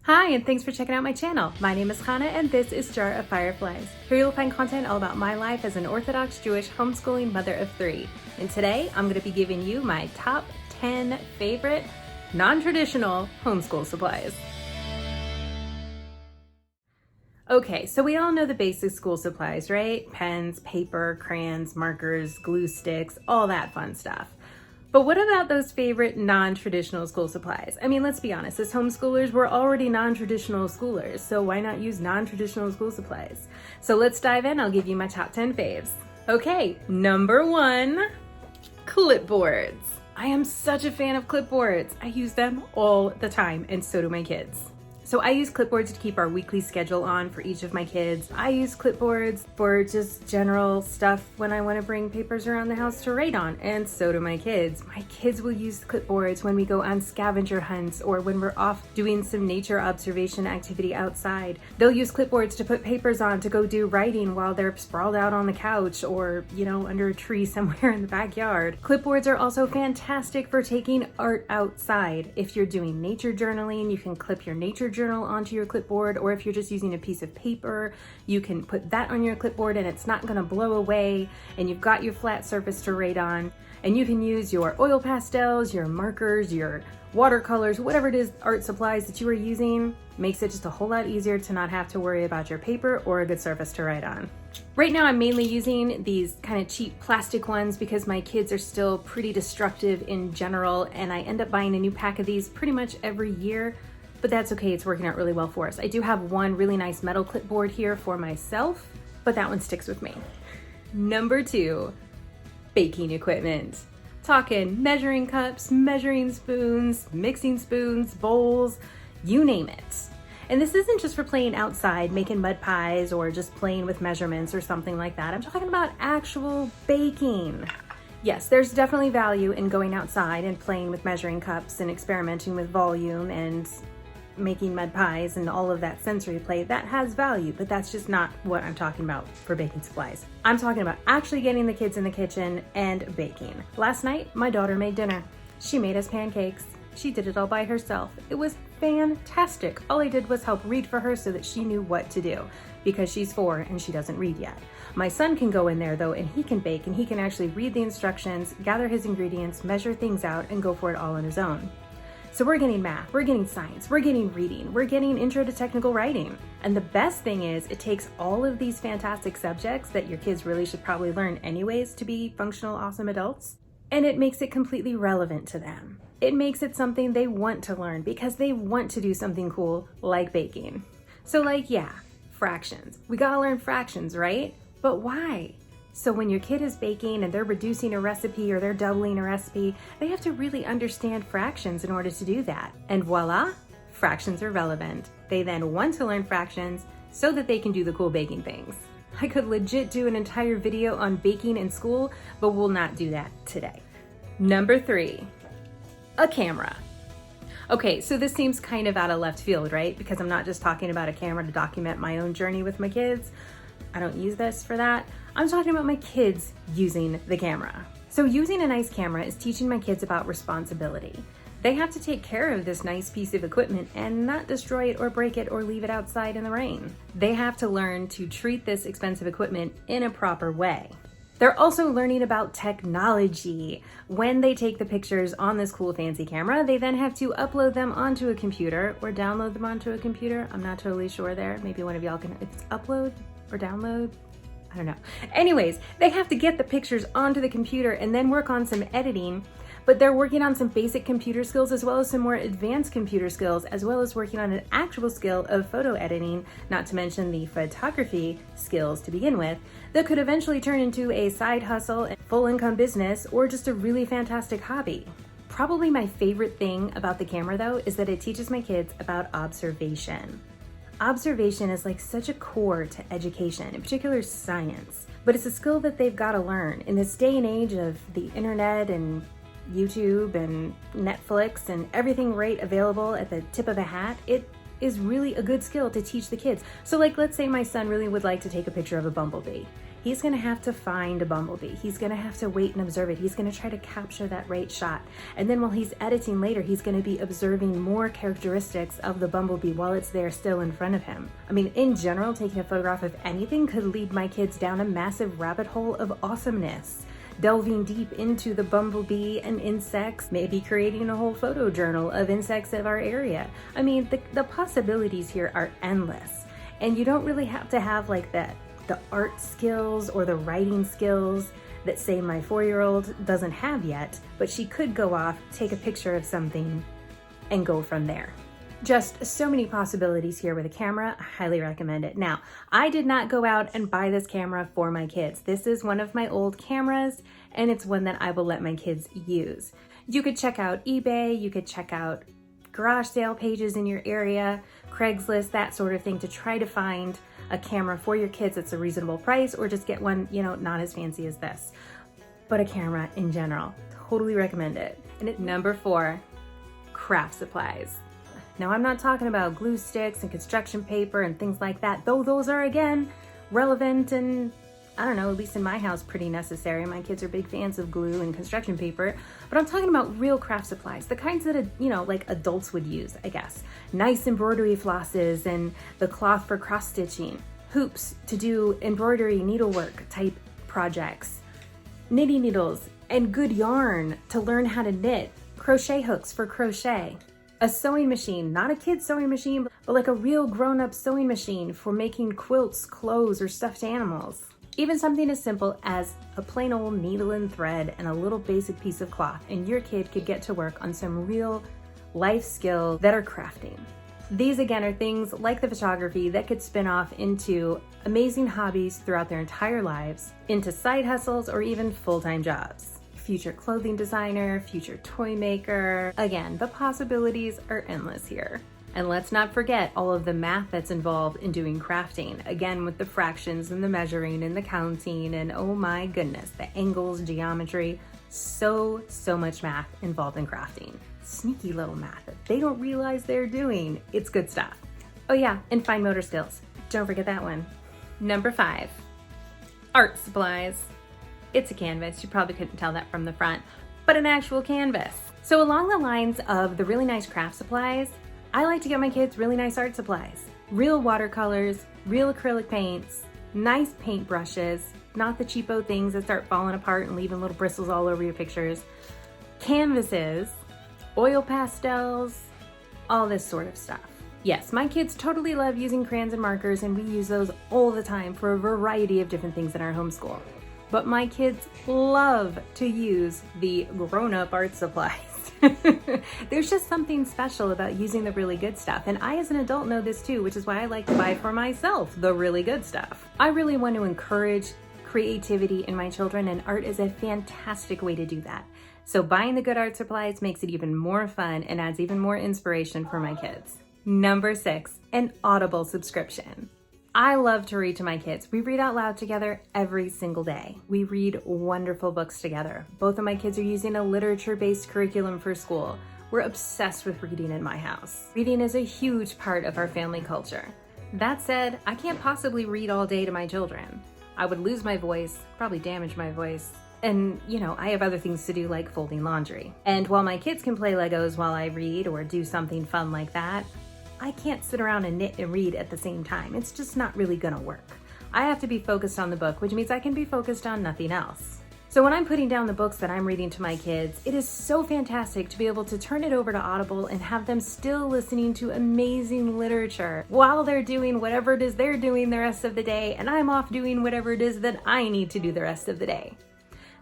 Hi, and thanks for checking out my channel. My name is Hannah, and this is Jar of Fireflies. Here you'll find content all about my life as an Orthodox Jewish homeschooling mother of three. And today, I'm going to be giving you my top 10 favorite non-traditional homeschool supplies. Okay, so we all know the basic school supplies, right? Pens, paper, crayons, markers, glue sticks, all that fun stuff. But what about those favorite non-traditional school supplies? I mean, let's be honest, as homeschoolers, we're already non-traditional schoolers, so why not use non-traditional school supplies? So let's dive in, I'll give you my top 10 faves. Okay, number 1, clipboards. I am such a fan of clipboards. I use them all the time, and so do my kids. So I use clipboards to keep our weekly schedule on for each of my kids. I use clipboards for just general stuff when I want to bring papers around the house to write on, and so do my kids. My kids will use clipboards when we go on scavenger hunts or when we're off doing some nature observation activity outside. They'll use clipboards to put papers on to go do writing while they're sprawled out on the couch or, under a tree somewhere in the backyard. Clipboards are also fantastic for taking art outside. If you're doing nature journaling, you can clip your nature journal onto your clipboard, or if you're just using a piece of paper, you can put that on your clipboard and it's not going to blow away, and you've got your flat surface to write on. And you can use your oil pastels, your markers, your watercolors, whatever it is, art supplies that you are using. Makes it just a whole lot easier to not have to worry about your paper or a good surface to write on. Right now I'm mainly using these kind of cheap plastic ones because my kids are still pretty destructive in general, and I end up buying a new pack of these pretty much every year. But that's okay, it's working out really well for us. I do have one really nice metal clipboard here for myself, but that one sticks with me. Number 2, baking equipment. Talking measuring cups, measuring spoons, mixing spoons, bowls, you name it. And this isn't just for playing outside, making mud pies, or just playing with measurements or something like that. I'm talking about actual baking. Yes, there's definitely value in going outside and playing with measuring cups and experimenting with volume and making mud pies and all of that sensory play. That has value, but that's just not what I'm talking about for baking supplies. I'm talking about actually getting the kids in the kitchen and baking. Last night, my daughter made dinner. She made us pancakes. She did it all by herself. It was fantastic. All I did was help read for her so that she knew what to do, because she's 4 and she doesn't read yet. My son can go in there though, and he can bake, and he can actually read the instructions, gather his ingredients, measure things out, and go for it all on his own. So we're getting math, we're getting science, we're getting reading, we're getting intro to technical writing. And the best thing is it takes all of these fantastic subjects that your kids really should probably learn anyways to be functional, awesome adults, and it makes it completely relevant to them. It makes it something they want to learn because they want to do something cool like baking. So fractions. We gotta learn fractions, right? But why? So when your kid is baking and they're reducing a recipe or they're doubling a recipe, they have to really understand fractions in order to do that. And voila, fractions are relevant. They then want to learn fractions so that they can do the cool baking things. I could legit do an entire video on baking in school, but we'll not do that today. Number 3, a camera. Okay, so this seems kind of out of left field, right? Because I'm not just talking about a camera to document my own journey with my kids. I don't use this for that. I'm talking about my kids using the camera. So using a nice camera is teaching my kids about responsibility. They have to take care of this nice piece of equipment and not destroy it or break it or leave it outside in the rain. They have to learn to treat this expensive equipment in a proper way. They're also learning about technology. When they take the pictures on this cool fancy camera, they then have to upload them onto a computer or download them onto a computer. I'm not totally sure there. Maybe one of y'all can, it's upload or download? I don't know. Anyways, they have to get the pictures onto the computer and then work on some editing, but they're working on some basic computer skills as well as some more advanced computer skills, as well as working on an actual skill of photo editing, not to mention the photography skills to begin with, that could eventually turn into a side hustle, a full income business, or just a really fantastic hobby. Probably my favorite thing about the camera though is that it teaches my kids about observation. Observation is like such a core to education, in particular science, but it's a skill that they've got to learn. In this day and age of the internet and YouTube and Netflix and everything right available at the tip of a hat, it is really a good skill to teach the kids. So let's say my son really would like to take a picture of a bumblebee. he's gonna have to find a bumblebee. He's gonna have to wait and observe it. He's gonna try to capture that right shot. And then while he's editing later, he's gonna be observing more characteristics of the bumblebee while it's there still in front of him. I mean, in general, taking a photograph of anything could lead my kids down a massive rabbit hole of awesomeness, delving deep into the bumblebee and insects, maybe creating a whole photo journal of insects of our area. I mean, the possibilities here are endless. And you don't really have to have like the art skills or the writing skills that, say, my 4-year-old doesn't have yet, but she could go off, take a picture of something, and go from there. Just so many possibilities here with a camera. I highly recommend it. Now, I did not go out and buy this camera for my kids. This is one of my old cameras, and it's one that I will let my kids use. You could check out eBay, you could check out garage sale pages in your area, Craigslist, that sort of thing, to try to find a camera for your kids that's a reasonable price, or just get one, you know, not as fancy as this, but a camera in general. Totally recommend it. And at number 4, craft supplies. Now, I'm not talking about glue sticks and construction paper and things like that, though those are, again, relevant and, I don't know, at least in my house, pretty necessary. My kids are big fans of glue and construction paper, but I'm talking about real craft supplies, the kinds that, you know, like adults would use, I guess. Nice embroidery flosses and the cloth for cross stitching, hoops to do embroidery needlework type projects, knitting needles and good yarn to learn how to knit, crochet hooks for crochet, a sewing machine, not a kid's sewing machine, but like a real grown-up sewing machine for making quilts, clothes, or stuffed animals. Even something as simple as a plain old needle and thread and a little basic piece of cloth, and your kid could get to work on some real life skills that are crafting. These, again, are things like the photography that could spin off into amazing hobbies throughout their entire lives, into side hustles, or even full-time jobs. Future clothing designer, future toy maker. Again, the possibilities are endless here. And let's not forget all of the math that's involved in doing crafting. Again, with the fractions and the measuring and the counting and, oh my goodness, the angles, geometry, so much math involved in crafting. Sneaky little math that they don't realize they're doing. It's good stuff. Oh yeah, and fine motor skills. Don't forget that one. Number 5, art supplies. It's a canvas. You probably couldn't tell that from the front, but an actual canvas. So along the lines of the really nice craft supplies, I like to get my kids really nice art supplies. Real watercolors, real acrylic paints, nice paint brushes, not the cheapo things that start falling apart and leaving little bristles all over your pictures, canvases, oil pastels, all this sort of stuff. Yes, my kids totally love using crayons and markers, and we use those all the time for a variety of different things in our homeschool. But my kids love to use the grown-up art supplies. There's just something special about using the really good stuff. And I, as an adult, know this too, which is why I like to buy for myself the really good stuff. I really want to encourage creativity in my children, and art is a fantastic way to do that. So buying the good art supplies makes it even more fun and adds even more inspiration for my kids. Number 6, an Audible subscription. I love to read to my kids. We read out loud together every single day. We read wonderful books together. Both of my kids are using a literature-based curriculum for school. We're obsessed with reading in my house. Reading is a huge part of our family culture. That said, I can't possibly read all day to my children. I would lose my voice, probably damage my voice, and, you know, I have other things to do like folding laundry. And while my kids can play Legos while I read or do something fun like that, I can't sit around and knit and read at the same time. It's just not really gonna work. I have to be focused on the book, which means I can be focused on nothing else. So when I'm putting down the books that I'm reading to my kids, it is so fantastic to be able to turn it over to Audible and have them still listening to amazing literature while they're doing whatever it is they're doing the rest of the day, and I'm off doing whatever it is that I need to do the rest of the day.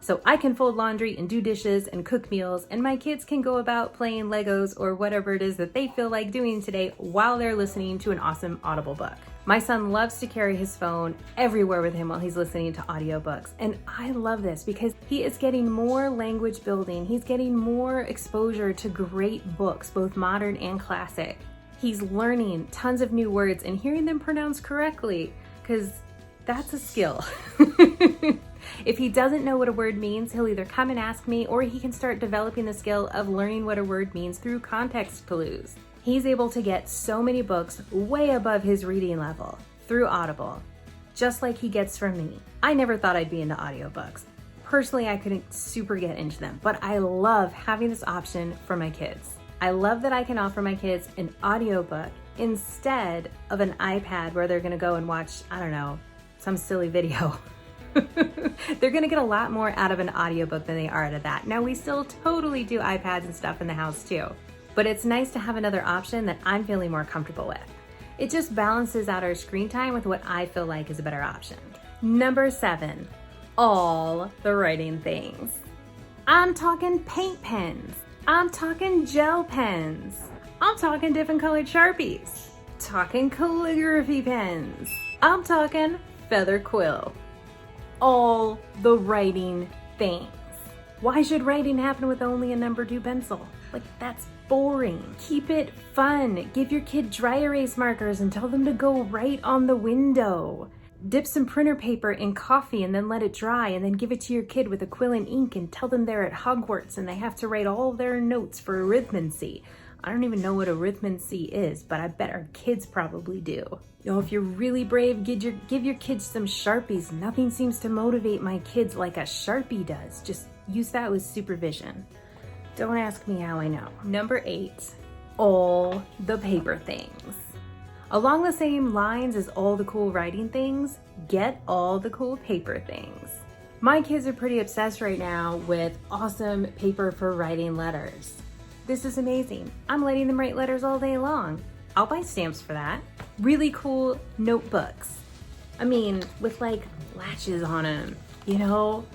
So I can fold laundry and do dishes and cook meals, and my kids can go about playing Legos or whatever it is that they feel like doing today while they're listening to an awesome Audible book. My son loves to carry his phone everywhere with him while he's listening to audiobooks, and I love this because he is getting more language building. He's getting more exposure to great books, both modern and classic. He's learning tons of new words and hearing them pronounced correctly, because that's a skill. If he doesn't know what a word means, he'll either come and ask me, or he can start developing the skill of learning what a word means through context clues. He's able to get so many books way above his reading level through Audible. just like he gets from me. I never thought I'd be into audiobooks. Personally, I couldn't super get into them, but I love having this option for my kids. I love that I can offer my kids an audiobook instead of an iPad where they're gonna go and watch, I don't know, some silly video. They're gonna get a lot more out of an audiobook than they are out of that. Now, we still totally do iPads and stuff in the house too, but it's nice to have another option that I'm feeling more comfortable with. It just balances out our screen time with what I feel like is a better option. Number 7, all the writing things. I'm talking paint pens. I'm talking gel pens. I'm talking different colored Sharpies. Talking calligraphy pens. I'm talking feather quill. All the writing things. Why should writing happen with only a number 2 pencil? Like, that's boring. Keep it fun. Give your kid dry erase markers and tell them to go right on the window. Dip some printer paper in coffee and then let it dry, and then give it to your kid with a quill and ink and tell them they're at Hogwarts and they have to write all their notes for arithmancy. I don't even know what arithmancy is, but I bet our kids probably do. You know, if you're really brave, give your kids some Sharpies. Nothing seems to motivate my kids like a Sharpie does. Just use that with supervision. Don't ask me how I know. Number 8, all the paper things. Along the same lines as all the cool writing things, get all the cool paper things. My kids are pretty obsessed right now with awesome paper for writing letters. This is amazing. I'm letting them write letters all day long. I'll buy stamps for that. Really cool notebooks. I mean, with like latches on them, you know?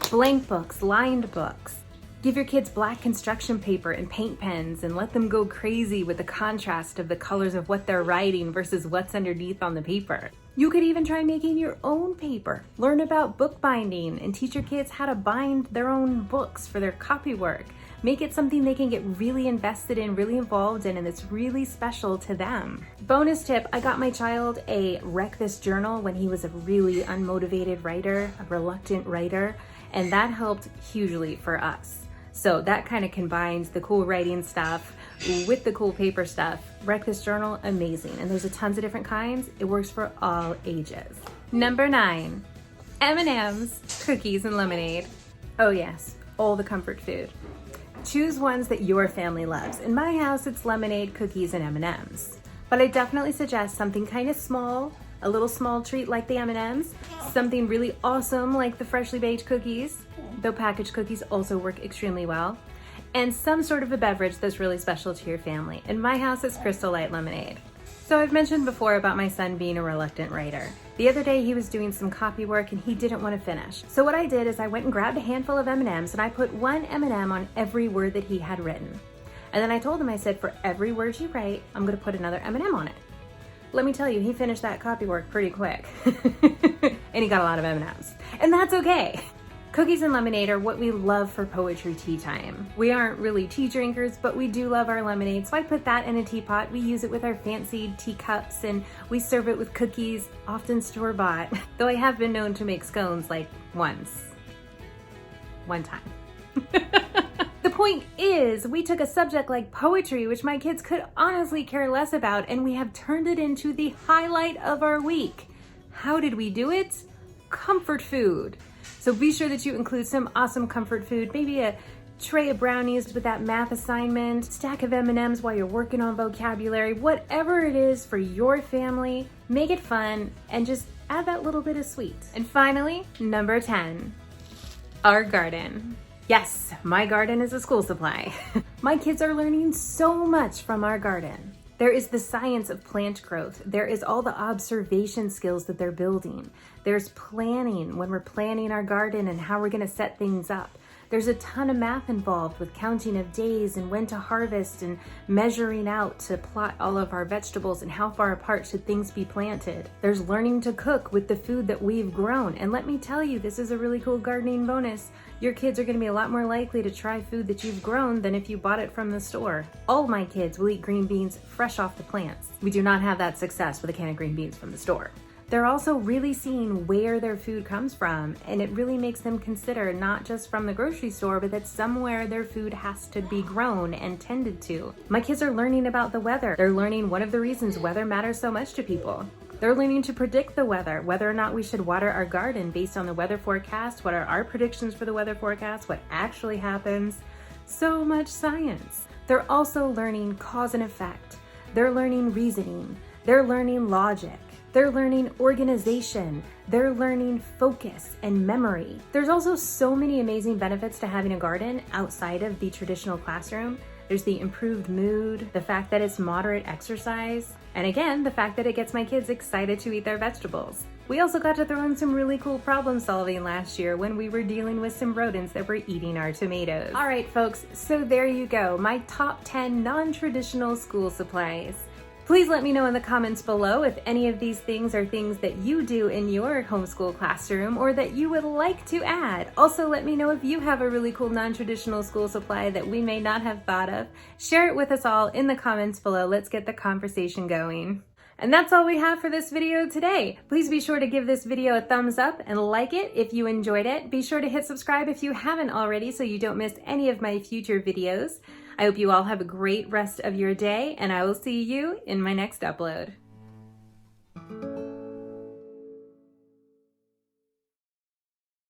Blank books, lined books. Give your kids black construction paper and paint pens and let them go crazy with the contrast of the colors of what they're writing versus what's underneath on the paper. You could even try making your own paper. Learn about bookbinding and teach your kids how to bind their own books for their copywork. Make it something they can get really invested in, really involved in, and it's really special to them. Bonus tip, I got my child a Wreck This journal when he was a really unmotivated writer, a reluctant writer, and that helped hugely for us. So that kind of combines the cool writing stuff with the cool paper stuff. Wreck This journal, amazing. And there's a tons of different kinds. It works for all ages. Number 9, M&M's, cookies, and lemonade. Oh yes, all the comfort food. Choose ones that your family loves. In my house, it's lemonade, cookies, and M&M's. But I definitely suggest something kind of small, a little small treat like the M&M's, something really awesome like the freshly baked cookies, though packaged cookies also work extremely well, and some sort of a beverage that's really special to your family. In my house, it's Crystal Light lemonade. So I've mentioned before about my son being a reluctant writer. The other day he was doing some copy work and he didn't want to finish. So what I did is I went and grabbed a handful of M&Ms and I put one M&M on every word that he had written. And then I told him, I said, for every word you write, I'm going to put another M&M on it. Let me tell you, he finished that copy work pretty quick. And he got a lot of M&Ms. And that's okay. Cookies and lemonade are what we love for poetry tea time. We aren't really tea drinkers, but we do love our lemonade, so I put that in a teapot. We use it with our fancy teacups, and we serve it with cookies, often store-bought. Though I have been known to make scones like one time. The point is, we took a subject like poetry, which my kids could honestly care less about, and we have turned it into the highlight of our week. How did we do it? Comfort food. So be sure that you include some awesome comfort food, maybe a tray of brownies with that math assignment, stack of M&Ms while you're working on vocabulary, whatever it is for your family, make it fun and just add that little bit of sweet. And finally, number 10, our garden. Yes, my garden is a school supply. My kids are learning so much from our garden. There is the science of plant growth. There is all the observation skills that they're building. There's planning when we're planning our garden and how we're gonna set things up. There's a ton of math involved with counting of days and when to harvest and measuring out to plot all of our vegetables and how far apart should things be planted. There's learning to cook with the food that we've grown. And let me tell you, this is a really cool gardening bonus. Your kids are gonna be a lot more likely to try food that you've grown than if you bought it from the store. All my kids will eat green beans fresh off the plants. We do not have that success with a can of green beans from the store. They're also really seeing where their food comes from, and it really makes them consider not just from the grocery store, but that somewhere their food has to be grown and tended to. My kids are learning about the weather. They're learning one of the reasons weather matters so much to people. They're learning to predict the weather, whether or not we should water our garden based on the weather forecast, what are our predictions for the weather forecast, what actually happens. So much science. They're also learning cause and effect. They're learning reasoning. They're learning logic. They're learning organization. They're learning focus and memory. There's also so many amazing benefits to having a garden outside of the traditional classroom. There's the improved mood, the fact that it's moderate exercise, and again, the fact that it gets my kids excited to eat their vegetables. We also got to throw in some really cool problem solving last year when we were dealing with some rodents that were eating our tomatoes. All right, folks, so there you go, my top 10 non-traditional school supplies. Please let me know in the comments below if any of these things are things that you do in your homeschool classroom or that you would like to add. Also, let me know if you have a really cool non-traditional school supply that we may not have thought of. Share it with us all in the comments below. Let's get the conversation going. And that's all we have for this video today. Please be sure to give this video a thumbs up and like it if you enjoyed it. Be sure to hit subscribe if you haven't already so you don't miss any of my future videos. I hope you all have a great rest of your day, and I will see you in my next upload.